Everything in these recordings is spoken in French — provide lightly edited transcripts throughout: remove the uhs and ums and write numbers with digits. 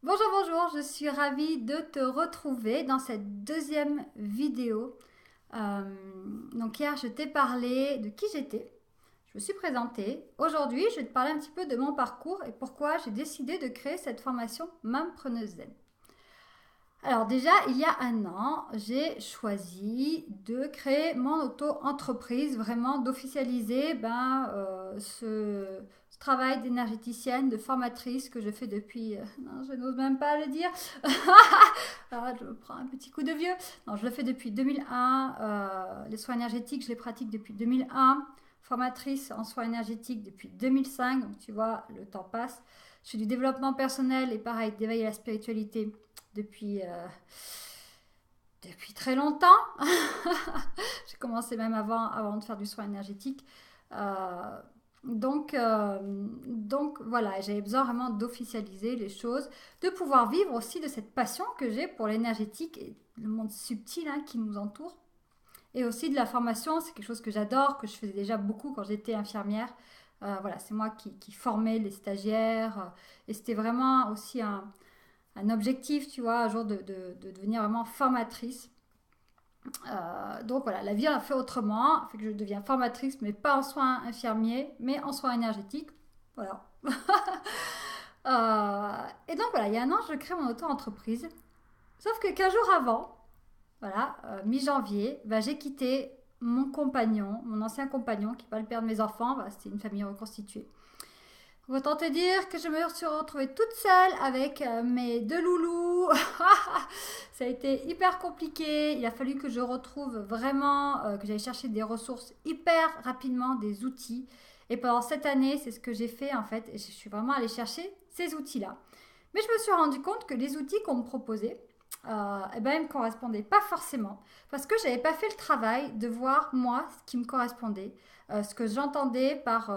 Bonjour, bonjour, je suis ravie de te retrouver dans cette deuxième vidéo. Euh, donc hier, je t'ai parlé de qui j'étais. Je me suis présentée. Aujourd'hui, je vais te parler un petit peu de mon parcours et pourquoi j'ai décidé de créer cette formation Mampreneuse Zen. Alors déjà, il y a un an, j'ai choisi de créer mon auto-entreprise, vraiment d'officialiser ce travail d'énergéticienne, de formatrice que je fais depuis... non, je n'ose même pas le dire. Ah, je me prends un petit coup de vieux. Non, je le fais depuis 2001. Les soins énergétiques, je les pratique depuis 2001. Formatrice en soins énergétiques depuis 2005. Donc tu vois, le temps passe. Je fais du développement personnel et pareil, d'éveiller la spiritualité depuis, depuis très longtemps. J'ai commencé même avant de faire du soin énergétique. Euh, donc voilà, j'avais besoin vraiment d'officialiser les choses, de pouvoir vivre aussi de cette passion que j'ai pour l'énergétique et le monde subtil qui nous entoure. Et aussi de la formation, c'est quelque chose que j'adore, que je faisais déjà beaucoup quand j'étais infirmière. Voilà, c'est moi qui formais les stagiaires. Et c'était vraiment aussi un objectif, tu vois, un jour de devenir vraiment formatrice. Donc voilà, la vie a fait autrement, fait que je deviens formatrice, mais pas en soins infirmiers, mais en soins énergétiques. Voilà. Et donc voilà, il y a un an, je crée mon auto-entreprise. Sauf que 15 jours avant, voilà, mi-janvier, j'ai quitté mon compagnon, mon ancien compagnon, qui n'est pas le père de mes enfants. C'était une famille reconstituée. Autant te dire que je me suis retrouvée toute seule avec mes deux loulous. Ça a été hyper compliqué. Il a fallu que je retrouve vraiment, que j'aille chercher des ressources hyper rapidement, des outils. Et pendant cette année, c'est ce que j'ai fait en fait. Et je suis vraiment allée chercher ces outils-là. Mais je me suis rendu compte que les outils qu'on me proposait, ils ne me correspondaient pas forcément. Parce que je n'avais pas fait le travail de voir moi ce qui me correspondait, ce que j'entendais par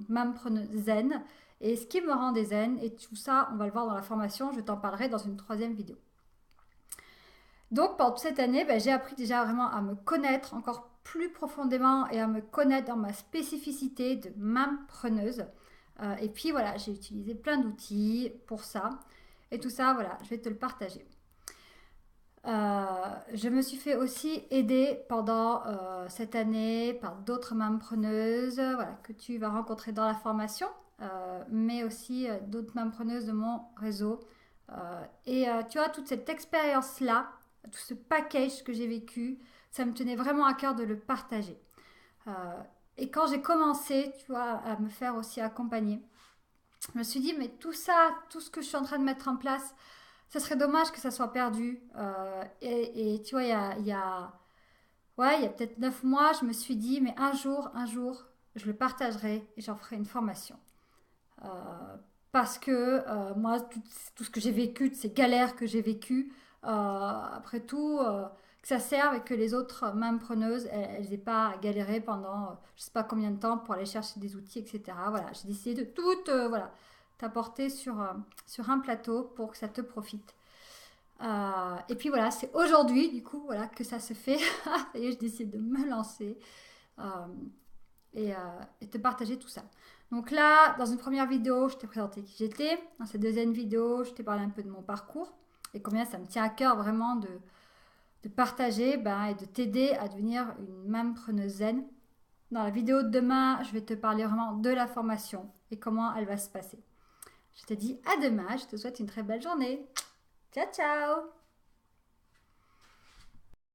Mampreneur Zen et ce qui me rendait zen. Et tout ça, on va le voir dans la formation. Je t'en parlerai dans une troisième vidéo. Donc pendant toute cette année, j'ai appris déjà vraiment à me connaître encore plus profondément et à me connaître dans ma spécificité de mampreneuse. Et puis voilà, j'ai utilisé plein d'outils pour ça. Et tout ça, voilà, je vais te le partager. Je me suis fait aussi aider pendant cette année par d'autres mampreneuses voilà, que tu vas rencontrer dans la formation, mais aussi d'autres mampreneuses de mon réseau. Tu vois, toute cette expérience-là, tout ce package que j'ai vécu, ça me tenait vraiment à cœur de le partager. Euh, et quand j'ai commencé, tu vois, à me faire aussi accompagner, je me suis dit, mais tout ça, tout ce que je suis en train de mettre en place, ce serait dommage que ça soit perdu. Et tu vois, il y a peut-être 9 mois, je me suis dit, mais un jour, je le partagerai et j'en ferai une formation. Euh, Parce que moi, tout ce que j'ai vécu, de ces galères que j'ai vécues, après tout, que ça serve et que les autres mêmes preneuses, elles n'aient pas à galérer pendant je ne sais pas combien de temps pour aller chercher des outils, etc. Voilà, j'ai décidé de tout voilà, t'apporter sur un plateau pour que ça te profite. Et puis voilà, c'est aujourd'hui du coup voilà, que ça se fait. Et je décide de me lancer euh, et, euh, et te partager tout ça. Donc là, dans une première vidéo, je t'ai présenté qui j'étais. Dans cette deuxième vidéo, je t'ai parlé un peu de mon parcours et combien ça me tient à cœur vraiment de partager et de t'aider à devenir une mampreneuse zen. Dans la vidéo de demain, je vais te parler vraiment de la formation et comment elle va se passer. Je te dis à demain, je te souhaite une très belle journée. Ciao ciao.